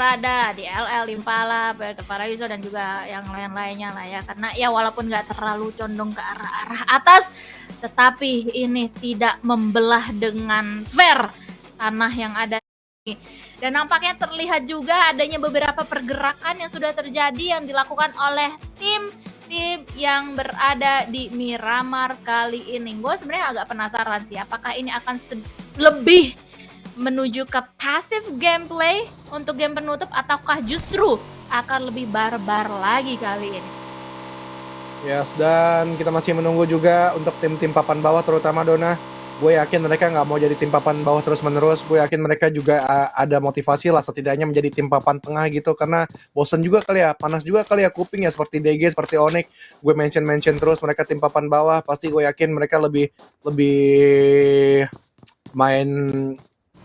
berada di LL, Impala, Puerto Paraiso dan juga yang lain-lainnya lah ya. Karena ya walaupun nggak terlalu condong ke arah-arah atas, tetapi ini tidak membelah dengan fair tanah yang ada ini. Dan nampaknya terlihat juga adanya beberapa pergerakan yang sudah terjadi yang dilakukan oleh tim yang berada di Miramar kali ini. Gue sebenarnya agak penasaran sih, apakah ini akan lebih menuju ke passive gameplay untuk game penutup ataukah justru akan lebih barbar lagi kali ini. Yes, dan kita masih menunggu juga untuk tim-tim papan bawah terutama Dona. Gue yakin mereka nggak mau jadi tim papan bawah terus-menerus. Gue yakin mereka juga ada motivasi lah setidaknya menjadi tim papan tengah gitu. Karena bosen juga kali ya, panas juga kali ya kuping ya seperti DG, seperti Onyx. Gue mention terus mereka tim papan bawah. Pasti gue yakin mereka lebih main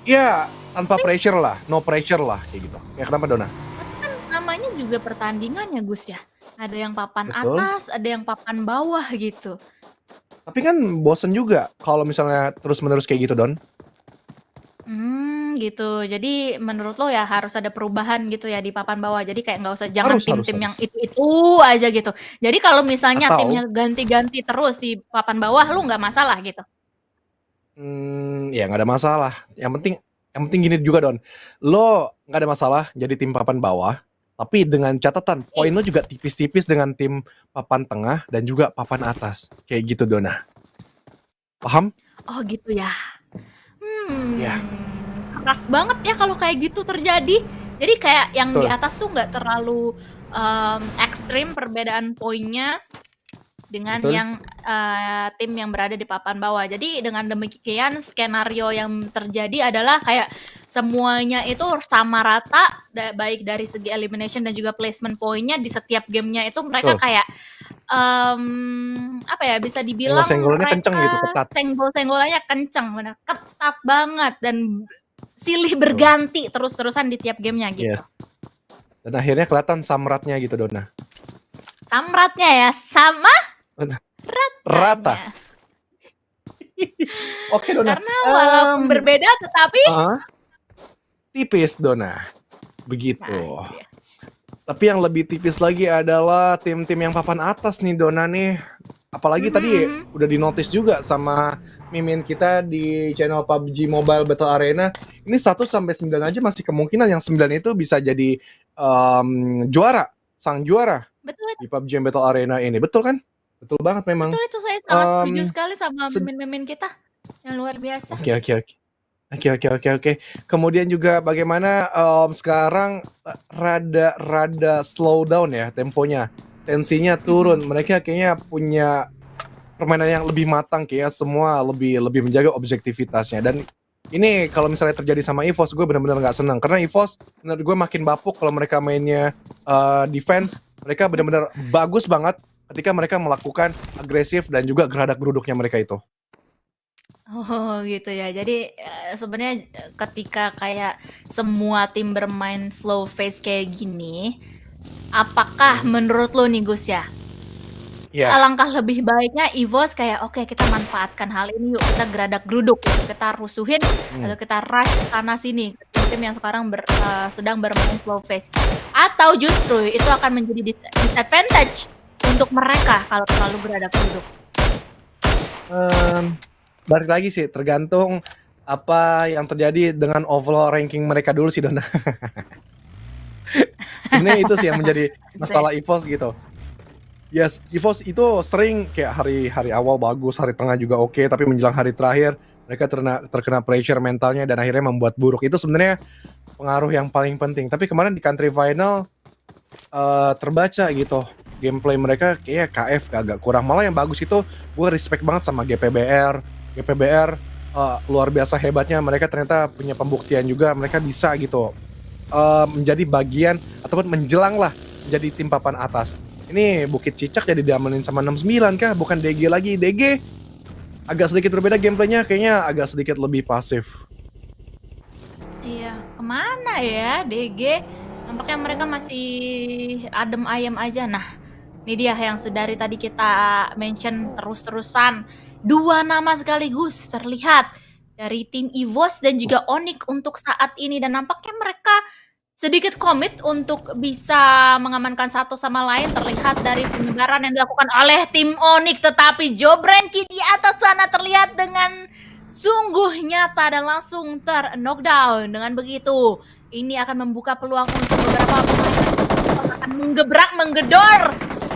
ya tanpa pressure lah, no pressure lah kayak gitu. Ya kenapa Dona? Kan namanya juga pertandingan ya Gus ya. Ada yang papan Betul. atas, ada yang papan bawah gitu. Tapi kan bosen juga kalau misalnya terus-menerus kayak gitu, Don. Gitu. Jadi menurut lo ya harus ada perubahan gitu ya di papan bawah. Jadi kayak nggak usah jangan tim-tim yang itu aja gitu. Jadi kalau misalnya timnya ganti-ganti terus di papan bawah, lo nggak masalah gitu? Ya nggak ada masalah. Yang penting gini juga, Don. Lo nggak ada masalah jadi tim papan bawah. Tapi dengan catatan, poin lo juga tipis-tipis dengan tim papan tengah dan juga papan atas. Kayak gitu, Dona. Paham? Oh gitu ya. Ya. Keras banget ya kalau kayak gitu terjadi. Jadi kayak yang di atas tuh nggak terlalu ekstrim perbedaan poinnya dengan yang tim yang berada di papan bawah. Jadi dengan demikian skenario yang terjadi adalah kayak semuanya itu sama rata, baik dari segi elimination dan juga placement poinnya di setiap gamenya itu mereka kayak apa ya, bisa dibilang senggol-senggolnya kenceng gitu, ketat. Senggol-senggolannya kenceng, bener, ketat banget dan silih berganti terus-terusan di tiap gamenya gitu. Yes. Dan akhirnya kelihatan samratnya gitu, Dona. Samratnya ya, sama rata. Oke, Dona. Karena walaupun berbeda tetapi tipis, Dona. Begitu. Nah, tapi yang lebih tipis lagi adalah tim-tim yang papan atas nih, Dona nih. Apalagi tadi udah dinotis juga sama mimin kita di channel PUBG Mobile Battle Arena. Ini 1-9 aja masih kemungkinan yang 9 itu bisa jadi juara, sang juara. Betul. Di PUBG Battle Arena ini. Betul kan? Betul banget memang. Betul, itu saya sangat setuju sekali sama mimin-mimin kita yang luar biasa. Oke. Kemudian juga bagaimana sekarang rada slow down ya temponya. Tensinya turun. Mereka kayaknya punya permainan yang lebih matang, kayak semua lebih menjaga objektivitasnya. Dan ini kalau misalnya terjadi sama EVOS, gue benar-benar nggak senang karena EVOS menurut gue makin bapuk kalau mereka mainnya defense. Mereka benar-benar bagus banget ketika mereka melakukan agresif dan juga geradak-geruduknya mereka itu. Oh gitu ya. Jadi sebenarnya ketika kayak semua tim bermain slow phase kayak gini, apakah menurut lo nih Gus ya? Alangkah lebih baiknya EVOS kayak oke, kita manfaatkan hal ini yuk, kita geradak-geruduk, kita rusuhin atau kita rush sana sini tim yang sekarang sedang bermain slow phase, atau justru itu akan menjadi disadvantage untuk mereka kalau terlalu geradak-geruduk? Balik lagi sih, tergantung apa yang terjadi dengan overall ranking mereka dulu sih, Dona. Sebenarnya itu sih yang menjadi masalah EVOS gitu. Yes, EVOS itu sering kayak hari awal bagus, hari tengah juga oke, tapi menjelang hari terakhir mereka terkena pressure mentalnya dan akhirnya membuat buruk. Itu sebenarnya pengaruh yang paling penting. Tapi kemarin di country final terbaca gitu. Gameplay mereka kayak KF agak kurang. Malah yang bagus itu gue respect banget sama GPBR. GPBR luar biasa hebatnya. Mereka ternyata punya pembuktian juga. Mereka bisa gitu menjadi bagian ataupun menjelang lah menjadi tim papan atas. Ini Bukit Cicak jadi diamalin sama 69 kah? Bukan DG lagi. DG agak sedikit berbeda gameplaynya. Kayaknya agak sedikit lebih pasif. Iya, kemana ya DG? Nampaknya mereka masih adem ayem aja. Nah, ini dia yang sedari tadi kita mention terus-terusan. 2 nama sekaligus terlihat dari tim EVOS dan juga Onyx untuk saat ini. Dan nampaknya mereka sedikit komit untuk bisa mengamankan satu sama lain terlihat dari penyebaran yang dilakukan oleh tim Onyx, tetapi Jobranki di atas sana terlihat dengan sungguh nyata dan langsung ter-knockdown. Dengan begitu, ini akan membuka peluang untuk beberapa pemain yang akan menggebrak, menggedor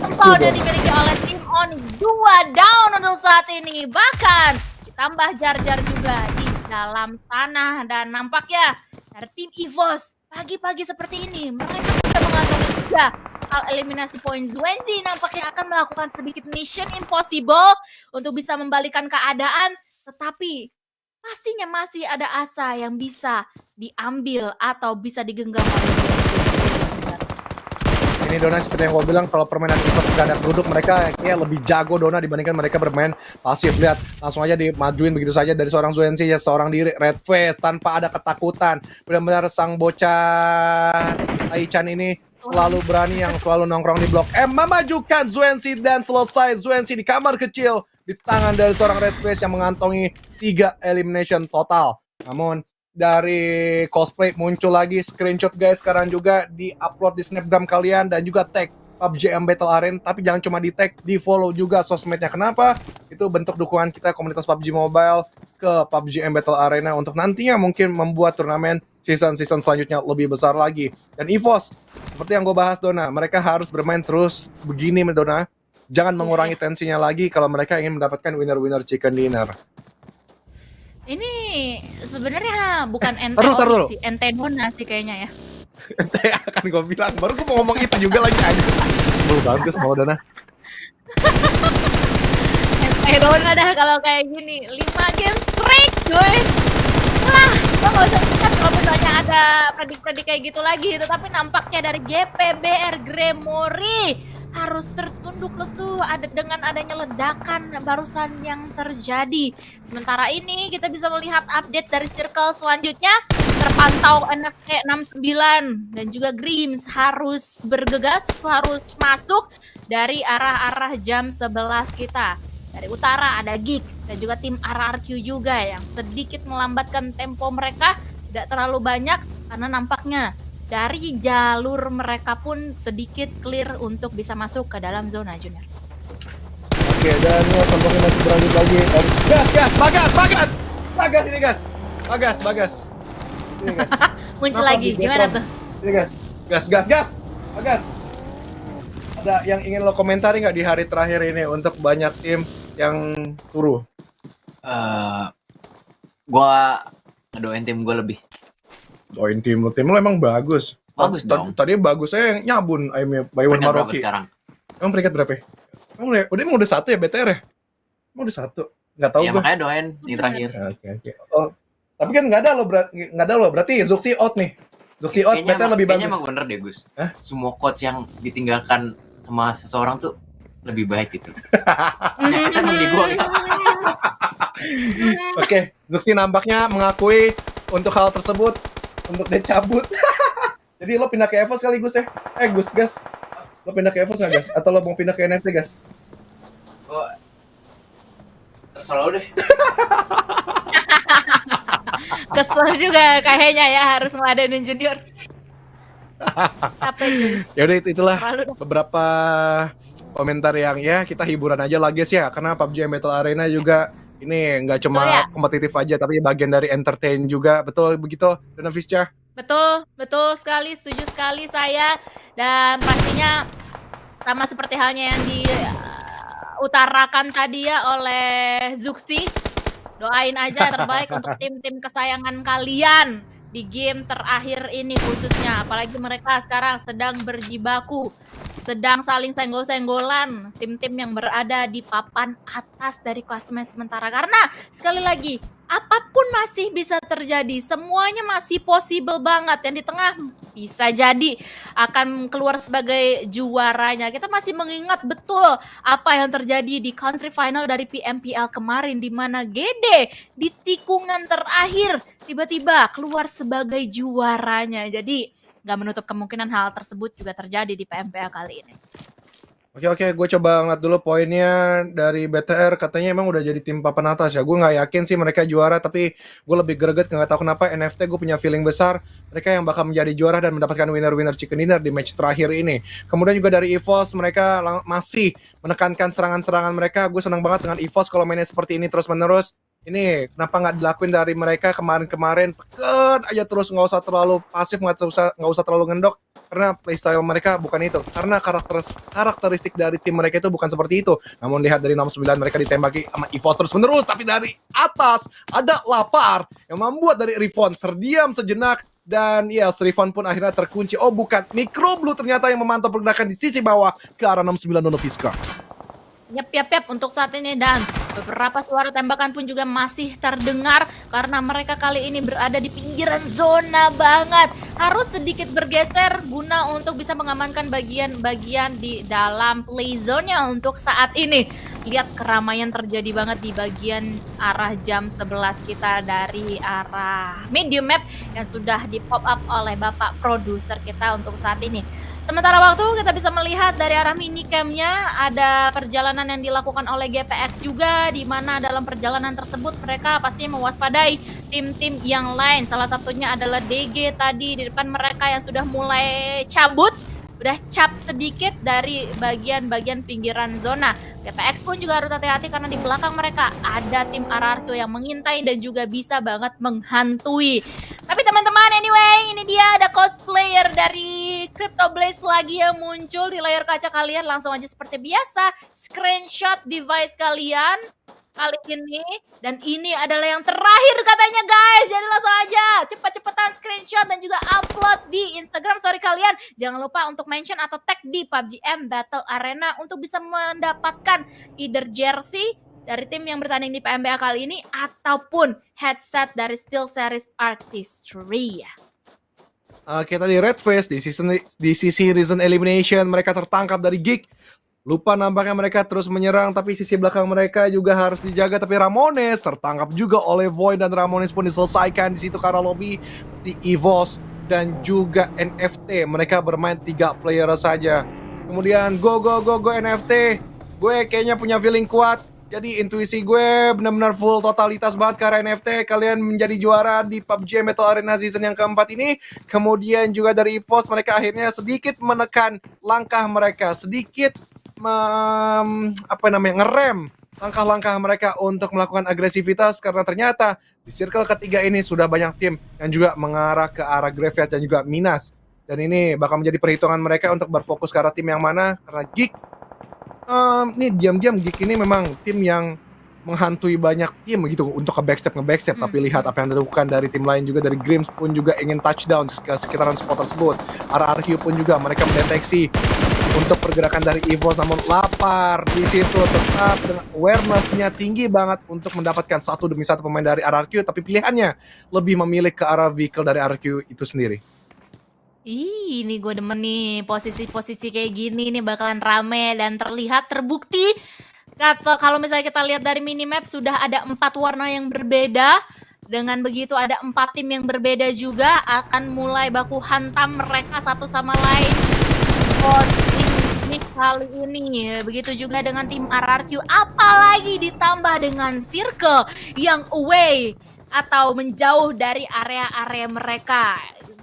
tempat yang dimiliki oleh tim Onyx. 2 down untuk saat ini, bahkan ditambah jar-jar juga di dalam tanah, dan nampaknya dari tim EVOS pagi-pagi seperti ini mereka sudah mengantongi 3 hal eliminasi poin. Zwenzi nampaknya akan melakukan sedikit mission impossible untuk bisa membalikan keadaan, tetapi pastinya masih ada asa yang bisa diambil atau bisa digenggam oleh Zwenzi. Ini Dona seperti yang gue bilang, kalau permainan EVOS gak ada geruduk, mereka kayak lebih jago Dona dibandingkan mereka bermain pasif. Lihat, langsung aja dimajuin begitu saja dari seorang Zwenzi, ya seorang diri red face tanpa ada ketakutan. Benar-benar sang bocah Taichan ini selalu berani, yang selalu nongkrong di blok M, memajukan Zwenzi, dan selesai Zwenzi di kamar kecil di tangan dari seorang red face yang mengantongi 3 elimination total. Namun dari cosplay muncul lagi screenshot guys, sekarang juga di-upload di snapgram kalian dan juga tag PUBG M Battle Arena, tapi jangan cuma di tag, di follow juga sosmednya. Kenapa? Itu bentuk dukungan kita komunitas PUBG Mobile ke PUBG M Battle Arena untuk nantinya mungkin membuat turnamen season selanjutnya lebih besar lagi. Dan EVOS, seperti yang gue bahas Dona, mereka harus bermain terus begini Dona, jangan mengurangi tensinya lagi kalau mereka ingin mendapatkan winner chicken dinner. Ini sebenarnya bukan ente Taruh. sih, ente Dona sih kayaknya ya. Ente akan gue bilang, baru gue mau ngomong itu juga lagi aja. Bagus mau Dona. Ente Dona dah kalau kayak gini, 5 game straight cuy. Lah, lo gak usah ingat kalau misalnya ada predik-predik kayak gitu lagi. Tetapi nampaknya dari GPBR Gremory harus tertunduk lesu dengan adanya ledakan barusan yang terjadi. Sementara ini kita bisa melihat update dari circle selanjutnya. Terpantau NFC 69 dan juga Grims harus bergegas, harus masuk dari arah-arah jam 11 kita. Dari utara ada Geek dan juga tim RRQ juga yang sedikit melambatkan tempo mereka, tidak terlalu banyak karena nampaknya dari jalur mereka pun sedikit clear untuk bisa masuk ke dalam zona Junior. Oke, dan tampaknya masih berlanjut lagi. Bagas ini guys. Bagas. Ini guys. Muncul lagi, gimana tuh? Ini guys. Bagas. Ada yang ingin lo komentari nggak di hari terakhir ini untuk banyak tim yang turu? Gua ngedoain tim gue lebih. Doain tim lo emang bagus. Bagus dong. Tadi bagusnya yang nyabun ayamnya Baywan Peringkat berapa Maroki. sekarang? Emang peringkat berapa? Emang udah 1 ya BTR ya? Emang udah 1? Nggak tahu Ya gue. makanya doain di terakhir. Oke. Oh, tapi kan nggak ada lo. Berarti Zuxi out nih. Zuxi out, BTR lebih bagus. Kayaknya emang bener deh Gus. Hah? Semua coach yang ditinggalkan sama seseorang tuh lebih baik gitu. Penyakitnya emang di gua gitu. Oke, Zuxi nampaknya mengakui untuk hal tersebut, untuk dia cabut. Jadi lo pindah ke EVOS kali Gus ya? Gas. Lo pindah ke EVOS nggak Gas? Atau lo mau pindah ke NFT Gas? Gua terserah lo deh. Kesel juga kayaknya ya harus ngeladenin Junior. Capek cuy. Ya udah itulah Terlalu dah. beberapa komentar yang ya kita hiburan aja lah guys ya, karena PUBG Battle Arena juga ini nggak cuma Betul ya? kompetitif aja tapi bagian dari entertain juga. Betul begitu Dona Fisca? Betul sekali, setuju sekali saya. Dan pastinya sama seperti halnya yang diutarakan tadi ya oleh Zuxi. Doain aja yang terbaik untuk tim-tim kesayangan kalian di game terakhir ini khususnya. Apalagi mereka sekarang sedang berjibaku, sedang saling senggol-senggolan tim-tim yang berada di papan atas dari klasemen sementara. Karena sekali lagi, apapun masih bisa terjadi, semuanya masih possible banget. Yang di tengah bisa jadi akan keluar sebagai juaranya. Kita masih mengingat betul apa yang terjadi di country final dari PMPL kemarin, di mana GD di tikungan terakhir tiba-tiba keluar sebagai juaranya. Jadi nggak menutup kemungkinan hal tersebut juga terjadi di PMPL kali ini. Oke, gue coba ngeliat dulu poinnya dari BTR. Katanya emang udah jadi tim papan atas ya. Gue nggak yakin sih mereka juara, tapi gue lebih greget nggak tahu kenapa NFT gue punya feeling besar mereka yang bakal menjadi juara dan mendapatkan winner chicken dinner di match terakhir ini. Kemudian juga dari EVOS, mereka masih menekankan serangan-serangan mereka. Gue senang banget dengan EVOS kalau mainnya seperti ini terus-menerus. Ini kenapa nggak dilakuin dari mereka kemarin-kemarin, tekan aja terus, nggak usah terlalu pasif, nggak usah terlalu ngendok, karena playstyle mereka bukan itu, karena karakteristik dari tim mereka itu bukan seperti itu. Namun lihat dari nomor 9 mereka ditembaki sama EVOS terus menerus, tapi dari atas ada Lapar yang membuat dari Rifon terdiam sejenak. Dan ya, Rifon pun akhirnya terkunci. Oh bukan, Microblue ternyata yang memantau pergerakan di sisi bawah ke arah 69 Nonoviska. Yap, untuk saat ini, dan beberapa suara tembakan pun juga masih terdengar karena mereka kali ini berada di pinggiran zona banget. Harus sedikit bergeser guna untuk bisa mengamankan bagian-bagian di dalam play zone-nya untuk saat ini. Lihat keramaian terjadi banget di bagian arah jam 11 kita dari arah medium map yang sudah di pop up oleh Bapak produser kita untuk saat ini. Sementara waktu kita bisa melihat dari arah minicamnya ada perjalanan yang dilakukan oleh GPX juga, di mana dalam perjalanan tersebut mereka pasti mewaspadai tim-tim yang lain. Salah satunya adalah DG tadi di depan mereka yang sudah mulai cabut, udah cap sedikit dari bagian-bagian pinggiran zona. GPX pun juga harus hati-hati karena di belakang mereka ada tim RRQ yang mengintai dan juga bisa banget menghantui. Tapi teman-teman, anyway, ini dia ada cosplayer dari Crypto Blaze lagi yang muncul di layar kaca kalian. Langsung aja seperti biasa, screenshot device kalian kali ini. Dan ini adalah yang terakhir katanya guys. Jadi langsung aja cepet-cepetan screenshot dan juga upload di Instagram story kalian. Jangan lupa untuk mention atau tag di PUBG M Battle Arena untuk bisa mendapatkan either jersey dari tim yang bertanding di PMBA kali ini ataupun headset dari SteelSeries Artistry. Oke, tadi Red Face di sisi Reason Elimination mereka tertangkap dari Geek. Lupa nampaknya mereka terus menyerang, tapi sisi belakang mereka juga harus dijaga. Tapi Ramones tertangkap juga oleh Void, dan Ramones pun diselesaikan di situ karena lobby di EVOS dan juga NFT. Mereka bermain 3 player saja. Kemudian go NFT. Gue kayaknya punya feeling kuat. Jadi intuisi gue benar-benar full totalitas banget ke arah NFT. Kalian menjadi juara di PUBG Battle Arena season yang keempat ini. Kemudian juga dari EVOS, mereka akhirnya sedikit menekan langkah mereka, sedikit ngerem langkah-langkah mereka untuk melakukan agresivitas, karena ternyata di circle ketiga ini sudah banyak tim yang juga mengarah ke arah Graveyard dan juga Minas. Dan ini bakal menjadi perhitungan mereka untuk berfokus ke arah tim yang mana, karena Geek ini diam-diam Geek ini memang tim yang menghantui banyak tim gitu untuk nge-backstep. Tapi lihat apa yang dilakukan dari tim lain juga, dari Grims pun juga ingin touchdown ke sekitaran spot tersebut. RRQ pun juga mereka mendeteksi untuk pergerakan dari EVOS, namun Lapar di situ tetap dengan awareness-nya tinggi banget untuk mendapatkan satu demi satu pemain dari RRQ, tapi pilihannya lebih memilih ke arah vehicle dari RRQ itu sendiri. Ini gue demen nih, posisi-posisi kayak gini nih bakalan rame dan terlihat terbukti. Kalau misalnya kita lihat dari minimap sudah ada 4 warna yang berbeda. Dengan begitu ada 4 tim yang berbeda juga akan mulai baku hantam mereka satu sama lain. Ini kali ini begitu juga dengan tim RRQ, apalagi ditambah dengan circle yang away atau menjauh dari area-area mereka.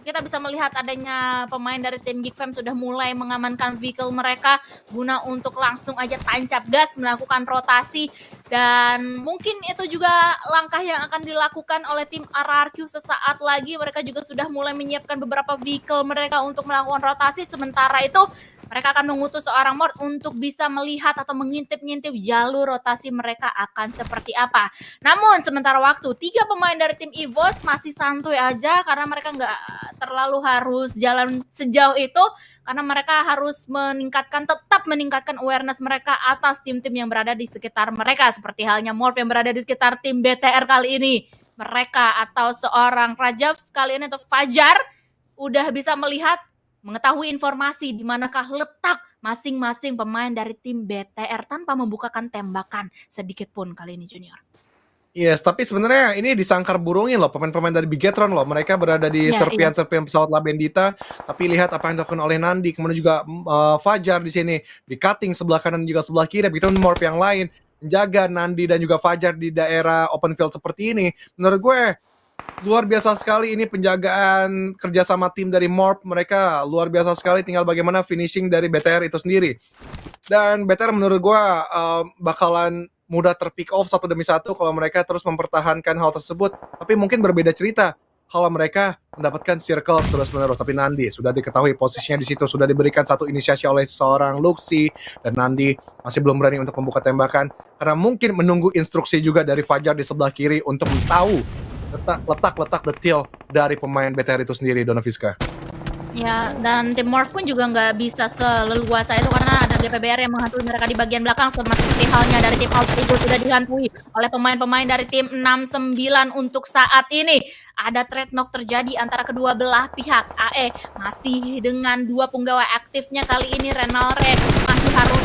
Kita bisa melihat adanya pemain dari tim Geek Fam sudah mulai mengamankan vehicle mereka guna untuk langsung aja tancap gas melakukan rotasi, dan mungkin itu juga langkah yang akan dilakukan oleh tim RRQ sesaat lagi. Mereka juga sudah mulai menyiapkan beberapa vehicle mereka untuk melakukan rotasi. Sementara itu mereka akan mengutus seorang Mort untuk bisa melihat atau mengintip-ngintip jalur rotasi mereka akan seperti apa. Namun sementara waktu 3 pemain dari tim EVOS masih santuy aja karena mereka nggak terlalu harus jalan sejauh itu, karena mereka harus tetap meningkatkan awareness mereka atas tim-tim yang berada di sekitar mereka, seperti halnya Morph yang berada di sekitar tim BTR kali ini. Mereka atau seorang Rajaf kali ini atau Fajar udah bisa mengetahui informasi di manakah letak masing-masing pemain dari tim BTR tanpa membukakan tembakan sedikit pun kali ini, Junior. Yes, tapi sebenarnya ini disangkar burungin loh pemain-pemain dari Bigetron loh. Mereka berada di Iya, iya. serpian-serpian pesawat La Bendita, tapi lihat apa yang dilakukan oleh Nandi, kemudian juga Fajar di sini di cutting sebelah kanan juga sebelah kiri. Begitu Morph yang lain menjaga Nandi dan juga Fajar di daerah open field seperti ini. Menurut gue luar biasa sekali ini penjagaan kerjasama tim dari Morph. Mereka luar biasa sekali. Tinggal bagaimana finishing dari BTR itu sendiri. Dan BTR menurut gue bakalan mudah terpick off satu demi satu kalau mereka terus mempertahankan hal tersebut. Tapi mungkin berbeda cerita kalau mereka mendapatkan circle terus-menerus. Tapi Nandi sudah diketahui posisinya di situ, sudah diberikan satu inisiasi oleh seorang Luxi, dan Nandi masih belum berani untuk membuka tembakan karena mungkin menunggu instruksi juga dari Fajar di sebelah kiri untuk tahu letak detail dari pemain BTR itu sendiri, Donaviska. Ya, dan tim Morph pun juga nggak bisa seleluasa itu karena ada GPBR yang menghantui mereka di bagian belakang, sama seperti halnya dari tim Alter Ego sudah dihantui oleh pemain-pemain dari tim 69 untuk saat ini. Ada trade knock terjadi antara kedua belah pihak. AE masih dengan 2 punggawa aktifnya kali ini. Renalre masih harus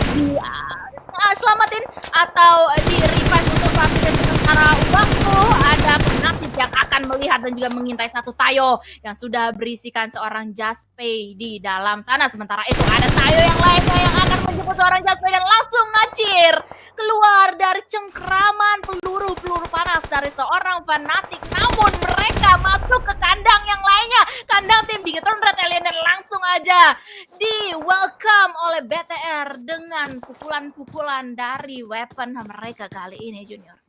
selamatin atau di revive untuk saat ini. Sementara waktu ada penaktif yang akan melihat dan juga mengintai satu Tayo yang sudah berisikan seorang Jaspe di dalam sana. Sementara itu ada Tayo yang lainnya yang akan menjemput seorang Jaspe dan langsung ngacir keluar dari cengkraman peluru-peluru panas dari seorang fanatik. Namun mereka masuk ke kandang yang lainnya, kandang tim Bigetron Red Alien, dan langsung aja di welcome oleh BTR dengan pukulan-pukulan dari weapon mereka kali ini, Junior.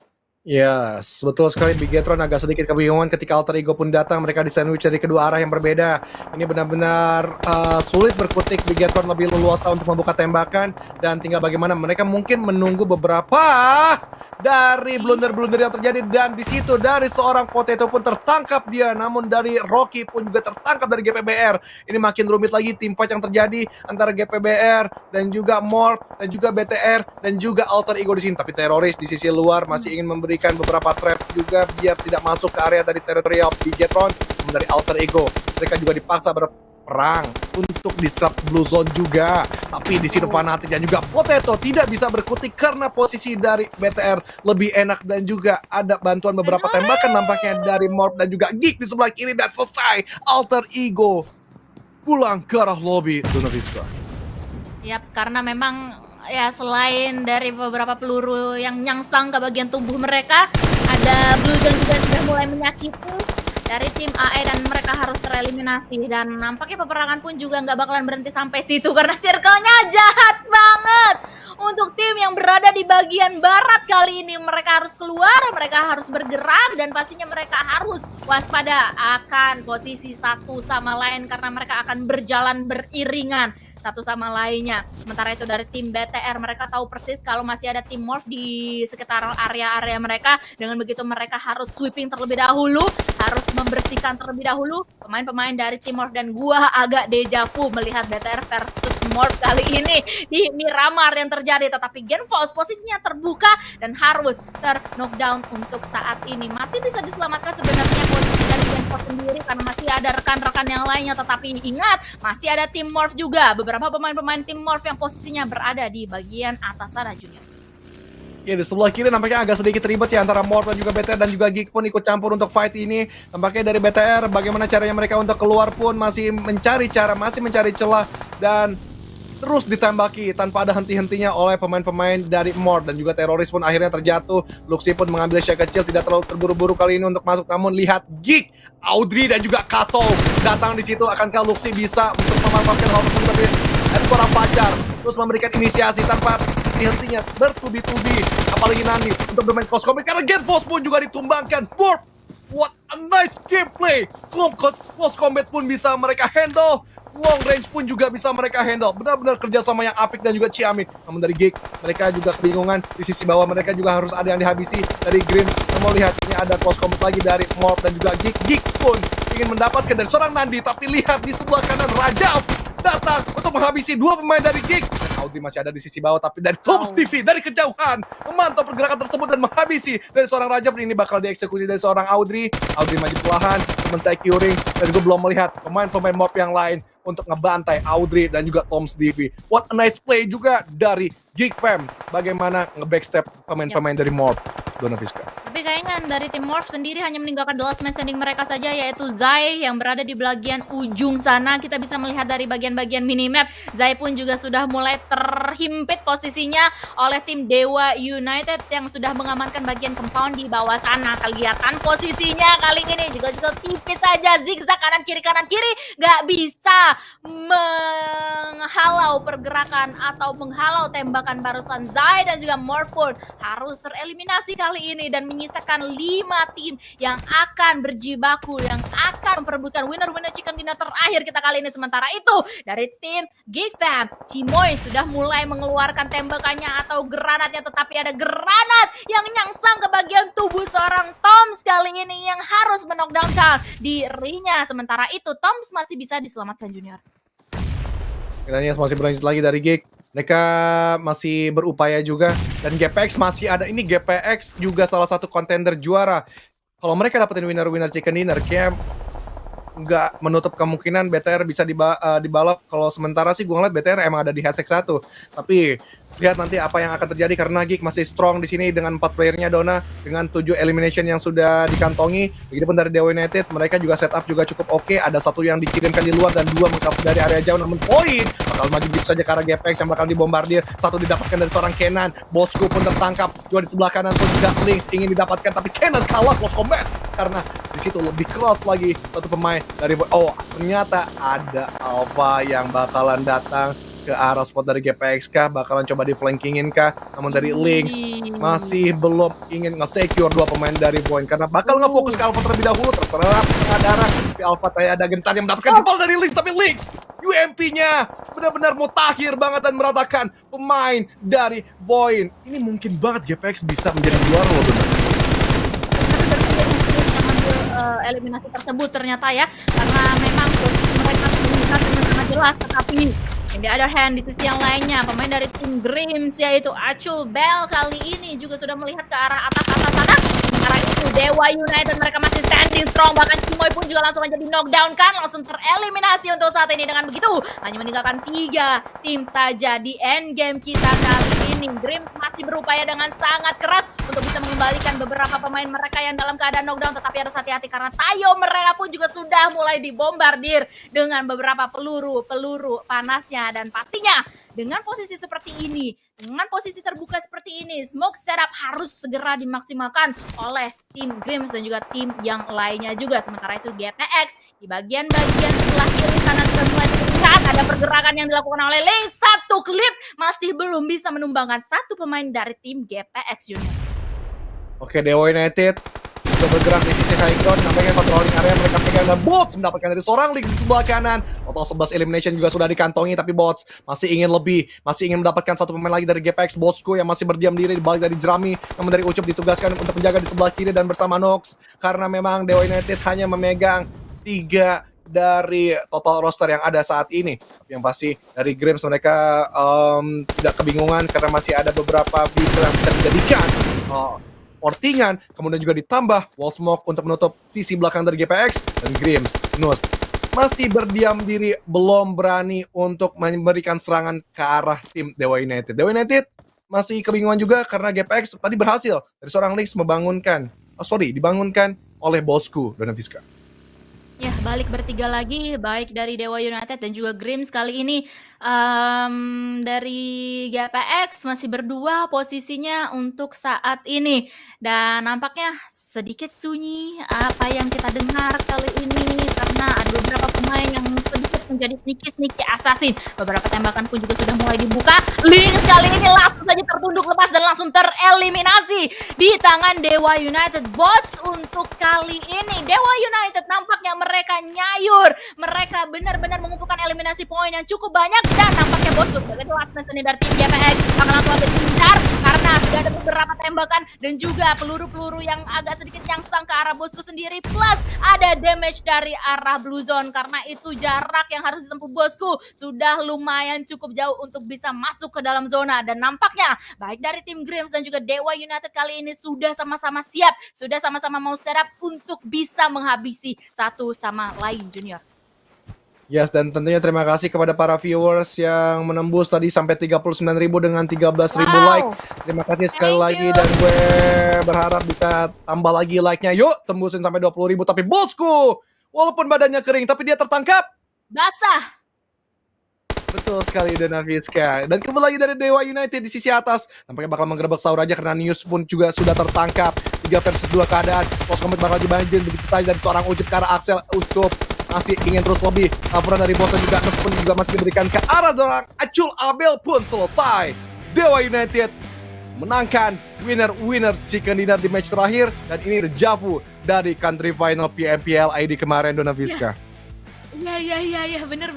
Yes, betul sekali. Bigetron agak sedikit kebingungan ketika Alter Ego pun datang. Mereka di sandwich dari kedua arah yang berbeda. Ini benar-benar sulit berkutik. Bigetron lebih leluasa untuk membuka tembakan, dan tinggal bagaimana mereka mungkin menunggu beberapa dari blunder-blunder yang terjadi. Dan di situ dari seorang Potato pun tertangkap dia, namun dari Rocky pun juga tertangkap dari GPBR. Ini makin rumit lagi tim fight yang terjadi antara GPBR dan juga Morph dan juga BTR dan juga Alter Ego di sini. Tapi teroris di sisi luar masih ingin memberikan beberapa trap juga biar tidak masuk ke area dari teritorial Bigetron. Dari Alter Ego mereka juga dipaksa berperang untuk disrupt Blue Zone juga. Tapi di situ Fanatic dan juga Potato tidak bisa berkutik karena posisi dari BTR lebih enak, dan juga ada bantuan beberapa tembakan nampaknya dari Morph dan juga Geek di sebelah kiri, dan selesai. Alter Ego pulang ke arah lobby, Donaviska. Yap, karena memang ya selain dari beberapa peluru yang nyangsang ke bagian tubuh mereka, ada Blue Zone juga sudah mulai menyakiti dari tim AE dan mereka harus tereliminasi. Dan nampaknya peperangan pun juga nggak bakalan berhenti sampai situ karena circle-nya jahat banget untuk tim yang berada di bagian barat kali ini. Mereka harus keluar, mereka harus bergerak, dan pastinya mereka harus waspada akan posisi satu sama lain karena mereka akan berjalan beriringan satu sama lainnya. Sementara itu dari tim BTR, mereka tahu persis kalau masih ada tim Morph di sekitar area-area mereka. Dengan begitu mereka harus sweeping terlebih dahulu, harus membersihkan terlebih dahulu pemain-pemain dari tim Morph. Dan gua agak dejavu melihat BTR versus Morph kali ini di Miramar yang terjadi. Tetapi Genfalls posisinya terbuka dan harus ter-knockdown untuk saat ini. Masih bisa diselamatkan sebenarnya posisi dari Genfalls sendiri karena masih ada rekan-rekan yang lainnya. Tetapi ingat, masih ada tim Morph juga. Beberapa pemain-pemain tim Morph yang posisinya berada di bagian atas sana, Junior. Ya, di sebelah kiri nampaknya agak sedikit ribet ya antara Morph dan juga BTR, dan juga Geek pun ikut campur untuk fight ini. Nampaknya dari BTR bagaimana caranya mereka untuk keluar pun masih mencari cara, masih mencari celah, dan terus ditembaki tanpa ada henti-hentinya oleh pemain-pemain dari Morph. Dan juga teroris pun akhirnya terjatuh. Luxi pun mengambil shot kecil, tidak terlalu terburu-buru kali ini untuk masuk. Namun lihat Geek, Audrey dan juga Kato datang di situ. Akankah Luxi bisa untuk memanfaatkan hal tersebut? Tapi ada seorang Fajar terus memberikan inisiasi tanpa henti-hentinya, bertubi-tubi. Apalagi Nandi untuk bermain close combat karena Genfalls pun juga ditumbangkan. Morph, what a nice gameplay. Close combat pun bisa mereka handle, long range pun juga bisa mereka handle. Benar-benar kerjasama yang apik dan juga ciamik. Namun dari Geek, mereka juga kebingungan. Di sisi bawah mereka juga harus ada yang dihabisi dari Green. Namun lihat, ini ada close combat lagi dari Morph dan juga Geek. Geek pun ingin mendapatkan dari seorang Nandi, tapi lihat di sebelah kanan Rajaf datang untuk menghabisi dua pemain dari Geek. Audrey masih ada di sisi bawah, tapi dari Tom Stevie dari kejauhan memantau pergerakan tersebut dan menghabisi dari seorang Rajaf. Ini bakal dieksekusi dari seorang Audrey. Audrey maju perlahan, men-securing, dan gue belum melihat pemain-pemain Morph yang lain untuk ngebantai Audrey dan juga Tom Stevie. What a nice play juga dari Geek Fam. Bagaimana nge-backstep pemain-pemain dari Morph, Donaviska. Tapi kayaknya dari tim Morph sendiri hanya meninggalkan the last man standing mereka saja, yaitu Zai yang berada di bagian ujung sana. Kita bisa melihat dari bagian-bagian minimap, Zai pun juga sudah mulai terhimpit posisinya oleh tim Dewa United yang sudah mengamankan bagian compound di bawah sana. Kelihatan posisinya kali ini juga tipis saja, zigzag kanan kiri nggak bisa menghalau pergerakan atau menghalau tembakan barusan Zai dan juga Morph pun harus tereliminasi kali ini dan menyisakan 5 tim yang akan berjibaku, yang akan memperebutkan winner-winner chicken dinner terakhir kita kali ini. Sementara itu dari tim Geek Fam, Cimoy sudah mulai mengeluarkan tembakannya atau granatnya, tetapi ada granat yang nyangsang ke bagian tubuh seorang Toms kali ini yang harus menokdownkan dirinya. Sementara itu Toms masih bisa diselamatkan, Junior. Kiranya masih berlanjut lagi dari Geek. Mereka masih berupaya juga. Dan GPX masih ada. Ini GPX juga salah satu kontender juara. Kalau mereka dapetin winner-winner chicken dinner, kayak nggak menutup kemungkinan BTR bisa dibalap. Kalau sementara sih gue ngeliat BTR emang ada di hashtag 1. Tapi lihat nanti apa yang akan terjadi karena Geek masih strong di sini dengan 4 playernya Dona, dengan 7 elimination yang sudah dikantongi. Begitupun dari Dewa United, mereka juga setup juga cukup oke. Ada 1 yang dikirimkan di luar dan 2 mengcover dari area jauh. Namun poin bakal maju gitu saja karena GPX yang bakal dibombardir. 1 didapatkan dari seorang Kenan. Bosku pun tertangkap. 2 di sebelah kanan pun juga Lynx ingin didapatkan, tapi Kenan kalah close combat karena di situ lebih keras lagi satu pemain dari ternyata ada Alpha yang bakalan datang ke arah spot dari GPX kah, bakalan coba di flankingin kah. Namun dari Lynx masih belum ingin nge-secure 2 pemain dari Void karena bakal nge-fokus ke Alpha terlebih dahulu. Terserah tengah darah, tapi Alpha kayak ada gentar yang mendapatkan jempol dari Lynx, tapi Lynx UMP-nya benar-benar mutakhir banget dan meratakan pemain dari Void. Ini mungkin banget GPX bisa menjadi juara loh, benar. Eliminasi tersebut ternyata ya, karena memang mereka menunjukkan dengan sangat jelas, tetapi in the other hand, di sisi yang lainnya, pemain dari tim Grims yaitu Achul Bell kali ini juga sudah melihat ke arah atas sana. Sementara itu Dewa United mereka masih standing strong, bahkan Cimoy pun juga langsung aja di knockdown kan, langsung tereliminasi untuk saat ini. Dengan begitu hanya meninggalkan 3 tim saja di end game kita kali ini. Grims masih berupaya dengan sangat keras untuk bisa mengembalikan beberapa pemain mereka yang dalam keadaan knockdown, tetapi harus hati-hati karena Tayo mereka pun juga sudah mulai dibombardir dengan beberapa peluru panasnya. Dan pastinya dengan posisi seperti ini, dengan posisi terbuka seperti ini, smoke setup harus segera dimaksimalkan oleh tim Grims dan juga tim yang lainnya juga. Sementara itu GPX di bagian-bagian sebelah kiri sana sudah mulai terlihat ada pergerakan yang dilakukan oleh Lynx. 1 klip masih belum bisa menumbangkan 1 pemain dari tim GPX Junior. Oke, Dewa United sudah bergerak di sisi high ground, nampaknya controlling area mereka pegang dan Bots mendapatkan dari seorang Lynx di sebelah kanan. Total 11 elimination juga sudah dikantongi, tapi Bots masih ingin lebih, masih ingin mendapatkan 1 pemain lagi dari GPX. Bosku yang masih berdiam diri di balik dari Jerami, namun dari Ucup ditugaskan untuk menjaga di sebelah kiri dan bersama Nox, karena memang Dewa United hanya memegang 3 dari total roster yang ada saat ini. Yang pasti dari Grims mereka tidak kebingungan karena masih ada beberapa vehicle yang bisa dijadikan portingan, kemudian juga ditambah wall smoke untuk menutup sisi belakang dari GPX. Dan Grims masih berdiam diri, belum berani untuk memberikan serangan ke arah tim Dewa United. Dewa United masih kebingungan juga karena GPX tadi berhasil dari seorang Lynx dibangunkan oleh Bosku Donaviska. Ya, balik bertiga lagi, baik dari Dewa United dan juga Grims kali ini. Dari GPX masih berdua posisinya untuk saat ini. Dan nampaknya sedikit sunyi apa yang kita dengar kali ini, karena ada beberapa pemain yang sedikit menjadi sneaky assassin. Beberapa tembakan pun juga sudah mulai dibuka. Lynx kali ini langsung saja tertunduk lepas dan langsung tereliminasi di tangan Dewa United. Bots untuk kali ini Dewa United nampaknya mereka nyayur, mereka benar-benar mengumpulkan eliminasi poin yang cukup banyak, dan nampaknya Bosku sebagai last man standing dari tim GPX akan langsung aja diincar karena sudah ada beberapa tembakan dan juga peluru-peluru yang agak sedikit nyangsang ke arah Bosku sendiri, plus ada damage dari arah Blue Zone. Karena itu jarak yang harus ditempuh Bosku sudah lumayan cukup jauh untuk bisa masuk ke dalam zona, dan nampaknya baik dari tim Grims dan juga Dewa United kali ini sudah sama-sama siap, sudah sama-sama mau setup untuk bisa menghabisi satu sama lain, Junior. Yes, dan tentunya terima kasih kepada para viewers yang menembus tadi sampai 39.000 dengan 13.000 like. Terima kasih sekali Thank lagi you. dan gue berharap bisa tambah lagi like-nya. Yuk, tembusin sampai 20.000. Tapi bosku, walaupun badannya kering, tapi dia tertangkap. Basah. Betul sekali Dona Vizca. Dan kembali lagi dari Dewa United di sisi atas. Nampaknya bakal menggerebek Saur aja karena News pun juga sudah tertangkap. 3 versus 2 keadaan. Pos komit bakal dibanjir begitu saja dari seorang Ucup ke arah Axel. Ucup masih ingin terus lebih. Laporan dari Boston juga pun juga masih diberikan ke arah dorang. Acul Abel pun selesai. Dewa United menangkan winner chicken dinner di match terakhir. Dan ini dejavu dari country final PMPL ID kemarin Dona Vizca. Iya, bener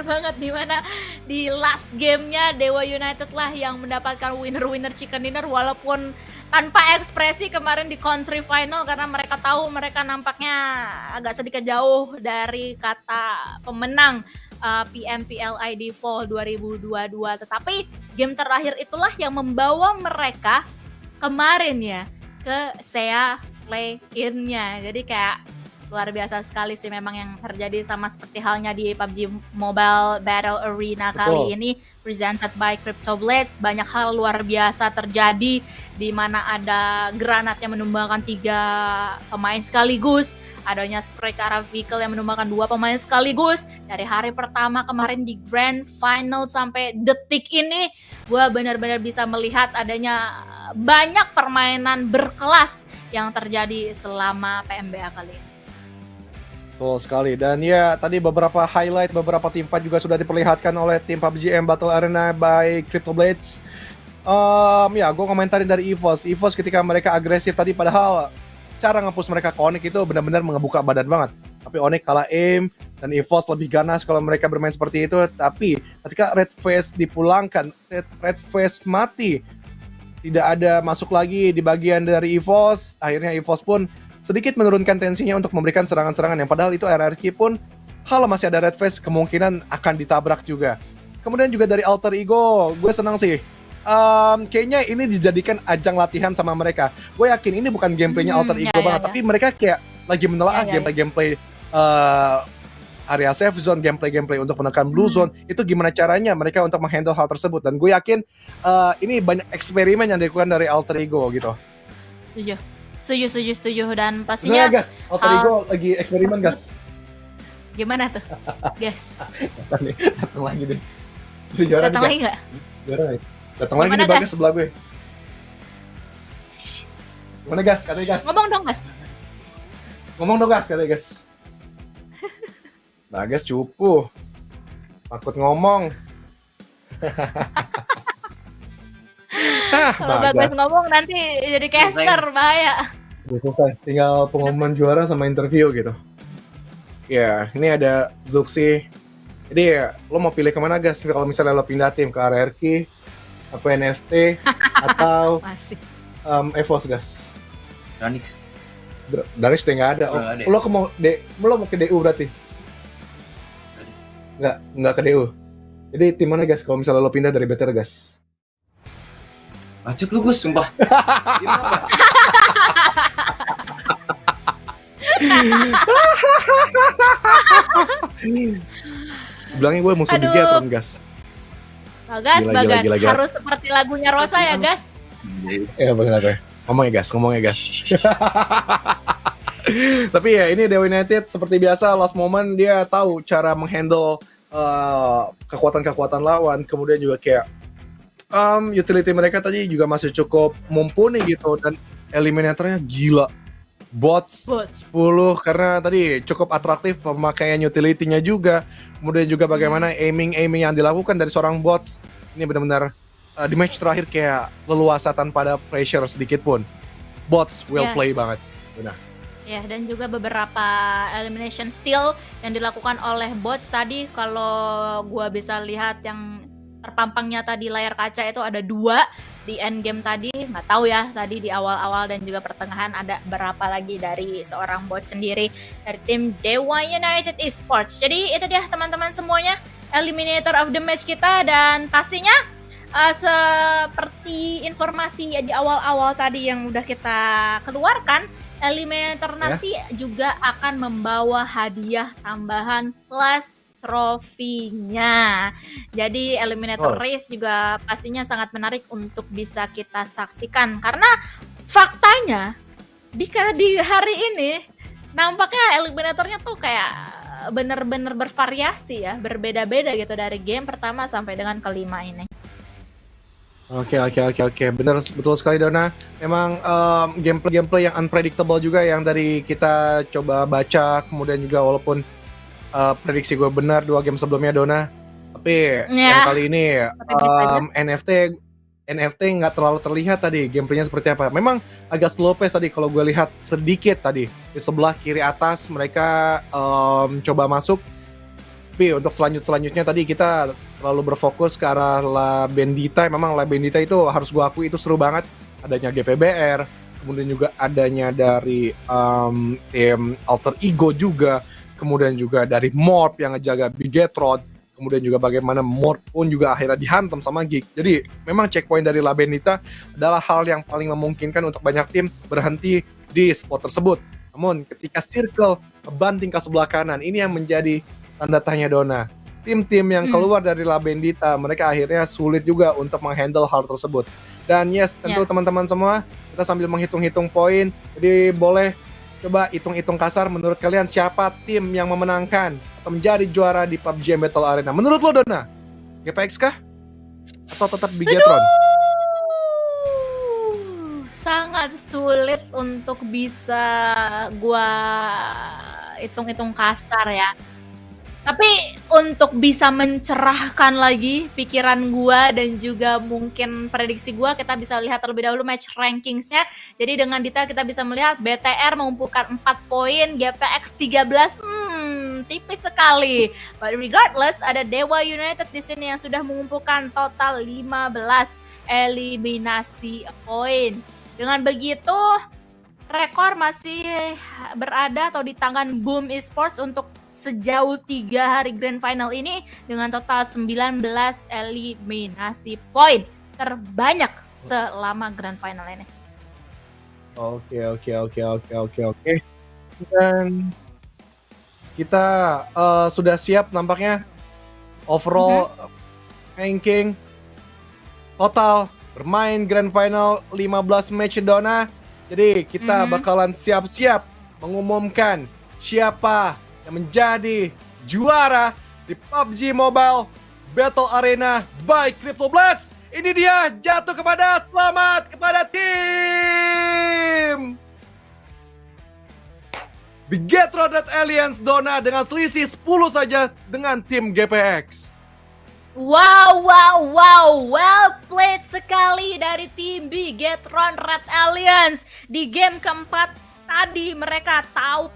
banget, di mana di last gamenya Dewa United lah yang mendapatkan winner chicken dinner walaupun tanpa ekspresi kemarin di country final karena mereka tahu mereka nampaknya agak sedikit jauh dari kata pemenang PMPL ID Fall 2022, tetapi game terakhir itulah yang membawa mereka kemarin ya ke SEA play-in-nya. Jadi kayak luar biasa sekali sih memang yang terjadi, sama seperti halnya di PUBG Mobile Battle Arena kali ini presented by CryptoBlades. Banyak hal luar biasa terjadi di mana ada granat yang menumbangkan 3 pemain sekaligus, adanya spray ke arah vehicle yang menumbangkan 2 pemain sekaligus. Dari hari pertama kemarin di Grand Final sampai detik ini gue benar-benar bisa melihat adanya banyak permainan berkelas yang terjadi selama PMBA kali ini. Betul sekali. Dan ya tadi beberapa highlight, beberapa team fight juga sudah diperlihatkan oleh tim PUBG M Battle Arena by CryptoBlades. Ya gue komentarin dari EVOS ketika mereka agresif tadi, padahal cara nge-push mereka ke Onyx itu benar-benar mengebuka badan banget. Tapi Onyx kalah aim dan EVOS lebih ganas kalau mereka bermain seperti itu. Tapi ketika Red Face dipulangkan, Red Face mati, tidak ada masuk lagi di bagian dari EVOS. Akhirnya EVOS pun sedikit menurunkan tensinya untuk memberikan serangan-serangan yang padahal itu RRQ pun kalau masih ada Red Face kemungkinan akan ditabrak juga. Kemudian juga dari Alter Ego, gue senang sih. Kayaknya ini dijadikan ajang latihan sama mereka. Gue yakin ini bukan gameplaynya Alter Ego banget, tapi mereka kayak lagi menelaah gameplay area safe zone, gameplay untuk menekan blue zone. Itu gimana caranya mereka untuk menghandle hal tersebut. Dan gue yakin ini banyak eksperimen yang dilakukan dari Alter Ego gitu. Setuju, dan pastinya gas, Alter Ego lagi eksperimen gas. Gimana tuh? Gas. Datang lagi deh. Datang lagi nggak? Datang lagi nih Bagas sebelah gue. Gimana gas? Katanya gas. Ngomong dong gas, katanya gas. Bagas cupu. Takut ngomong. Kalau Bagas ngomong nanti jadi caster, bahaya. Udah selesai, tinggal pengumuman juara sama interview gitu. Ya, ini ada Zuxi. Jadi ya, lo mau pilih kemana gas? Kalau misalnya lo pindah tim ke RRQ, apa NFT, atau EVOS gas? Danix udah nggak ada. Lo mau ke DU berarti? Nggak ke DU. Jadi tim mana gas? Kalau misalnya lo pindah dari BTR gas? Lanjut lu Gus, sumpah. Gimana? Bilangnya gue musuh Bigetron gas. Bagas, gila. Harus seperti lagunya Rosa ya gas. Iya benar. Ngomongnya gas. Tapi ya ini Dewa United seperti biasa last moment dia tahu cara menghandle kekuatan lawan. Kemudian juga kayak utility mereka tadi juga masih cukup mumpuni gitu, dan eliminatornya gila. Bots 10 karena tadi cukup atraktif pemakaian utility-nya juga. Kemudian juga bagaimana aiming yang dilakukan dari seorang bots. Ini benar-benar di match terakhir kayak leluasa tanpa ada pressure sedikit pun. Bots play banget. Benar. Ya, dan juga beberapa elimination steal yang dilakukan oleh bots tadi, kalau gua bisa lihat yang terpampang nyata di layar kaca itu ada 2 di end game tadi. Nggak tahu ya tadi di awal-awal dan juga pertengahan ada berapa lagi dari seorang bot sendiri dari tim Dewa United Esports. Jadi itu dia teman-teman semuanya, eliminator of the match kita. Dan pastinya seperti informasi di awal-awal tadi yang udah kita keluarkan, eliminator nanti juga akan membawa hadiah tambahan plus trofinya. Jadi eliminator Oh. race juga pastinya sangat menarik untuk bisa kita saksikan karena faktanya di hari ini nampaknya eliminatornya tuh kayak bener-bener bervariasi ya, berbeda-beda gitu dari game pertama sampai dengan kelima ini. Oke, benar betul sekali Dona. Memang gameplay yang unpredictable juga yang dari kita coba baca, kemudian juga walaupun prediksi gue benar 2 game sebelumnya Dona, tapi yang Ya, kali ini tapi bisa aja. NFT nggak terlalu terlihat tadi gameplaynya seperti apa. Memang agak slow pace tadi kalau gue lihat sedikit tadi di sebelah kiri atas mereka coba masuk. Tapi untuk selanjutnya tadi kita terlalu berfokus ke arah La Bendita. Memang La Bendita itu harus gue akui itu seru banget. Adanya GPBR, kemudian juga adanya dari tim Alter Ego juga, kemudian juga dari Morp yang ngejaga Bigetron, kemudian juga bagaimana Morp pun juga akhirnya dihantam sama Geek. Jadi memang checkpoint dari La Bendita adalah hal yang paling memungkinkan untuk banyak tim berhenti di spot tersebut. Namun ketika circle banting ke sebelah kanan, ini yang menjadi tanda tanya Dona. Tim-tim yang keluar dari La Bendita, mereka akhirnya sulit juga untuk menghandle hal tersebut. Dan yes, tentu teman-teman semua, kita sambil menghitung-hitung poin. Jadi boleh coba hitung-hitung kasar menurut kalian siapa tim yang memenangkan atau menjadi juara di PUBG Battle Arena. Menurut lo Dona, GPX kah? Atau tetap Bigetron? Sangat sulit untuk bisa gua hitung-hitung kasar ya. Tapi untuk bisa mencerahkan lagi pikiran gua dan juga mungkin prediksi gua, kita bisa lihat terlebih dahulu match rankingsnya. Jadi dengan detail kita bisa melihat BTR mengumpulkan 4 poin, GPX 13, tipis sekali. But regardless, ada Dewa United di sini yang sudah mengumpulkan total 15 eliminasi poin. Dengan begitu, rekor masih berada atau di tangan Boom Esports untuk sejauh 3 hari Grand Final ini dengan total 19 eliminasi poin terbanyak selama Grand Final ini. Oke. Dan kita sudah siap nampaknya overall ranking total bermain Grand Final 15 match Dona. Jadi kita bakalan siap-siap mengumumkan siapa yang menjadi juara di PUBG Mobile Battle Arena by CryptoBlacks. Ini dia jatuh kepada selamat kepada tim Bigetron Red Alliance Dona dengan selisih 10 saja dengan tim GPX. Wow, well played sekali dari tim Bigetron Red Alliance. Di game keempat tadi mereka tahu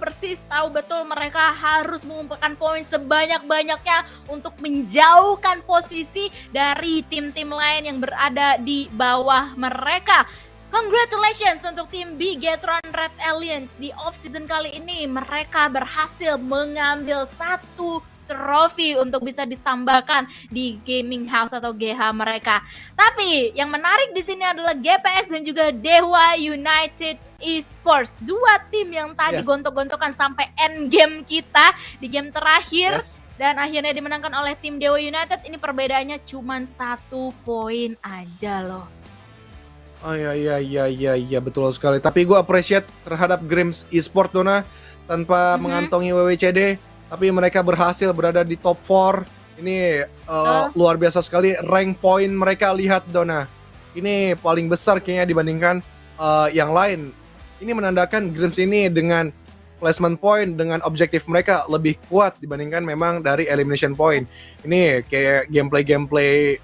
betul mereka harus mengumpulkan poin sebanyak-banyaknya untuk menjauhkan posisi dari tim-tim lain yang berada di bawah mereka. Congratulations untuk tim Bigetron Red Alliance. Di off-season kali ini mereka berhasil mengambil 1 trofi untuk bisa ditambahkan di gaming house atau GH mereka. Tapi yang menarik di sini adalah GPX dan juga Dewa United Esports. 2 tim yang tadi gontok-gontokan sampai end game kita di game terakhir dan akhirnya dimenangkan oleh tim Dewa United. Ini perbedaannya cuma 1 poin aja loh. Oh iya betul sekali. Tapi gue appreciate terhadap Grims Esports Dona tanpa mengantongi WWCD. Tapi mereka berhasil berada di top 4. Ini luar biasa sekali. Rank point mereka lihat Dona. Ini paling besar kayaknya dibandingkan yang lain. Ini menandakan Grims ini dengan placement point, dengan objektif mereka lebih kuat dibandingkan memang dari elimination point. Ini kayak gameplay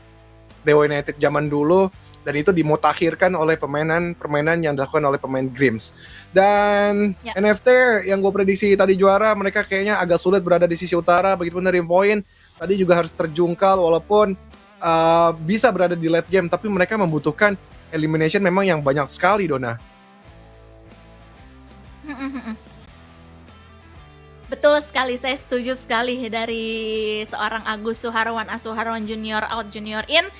Dewa United zaman dulu. Dan itu dimutakhirkan oleh permainan yang dilakukan oleh pemain Grims. Dan NFT yang gue prediksi tadi juara, mereka kayaknya agak sulit berada di sisi utara, begitu dari poin. Tadi juga harus terjungkal walaupun bisa berada di late game, tapi mereka membutuhkan elimination memang yang banyak sekali Dona. Betul sekali, saya setuju sekali dari seorang Agus Suharwan Junior out Junior in.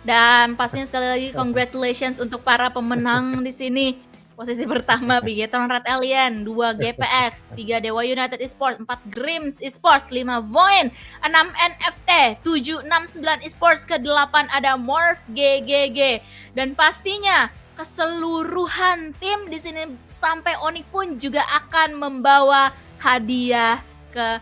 Dan pastinya sekali lagi congratulations untuk para pemenang di sini. Posisi pertama Bigetron Red Alien, 2 GPX, 3 Dewa United Esports, 4 Grims Esports, 5 Voin, 6 NFT, 7 69 Esports, ke-8 ada Morph GGG. Dan pastinya keseluruhan tim di sini sampai Onyx pun juga akan membawa hadiah ke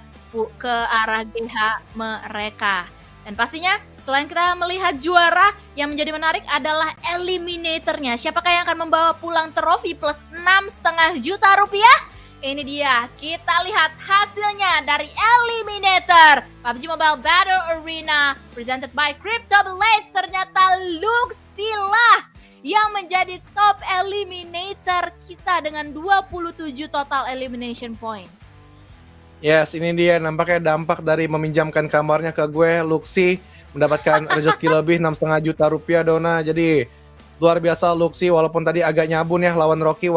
arah GH mereka. Dan pastinya selain kita melihat juara, yang menjadi menarik adalah eliminatornya. Siapakah yang akan membawa pulang trofi plus 6,5 juta rupiah? Ini dia, kita lihat hasilnya dari eliminator PUBG Mobile Battle Arena presented by Crypto Blaze. Ternyata Luxy lah yang menjadi top eliminator kita dengan 27 total elimination point. Yes, ini dia nampaknya dampak dari meminjamkan kamarnya ke gue, Luxy mendapatkan rezeki lebih 6,5 juta rupiah, Dona. Jadi luar biasa Luxy, walaupun tadi agak nyabun ya lawan Rocky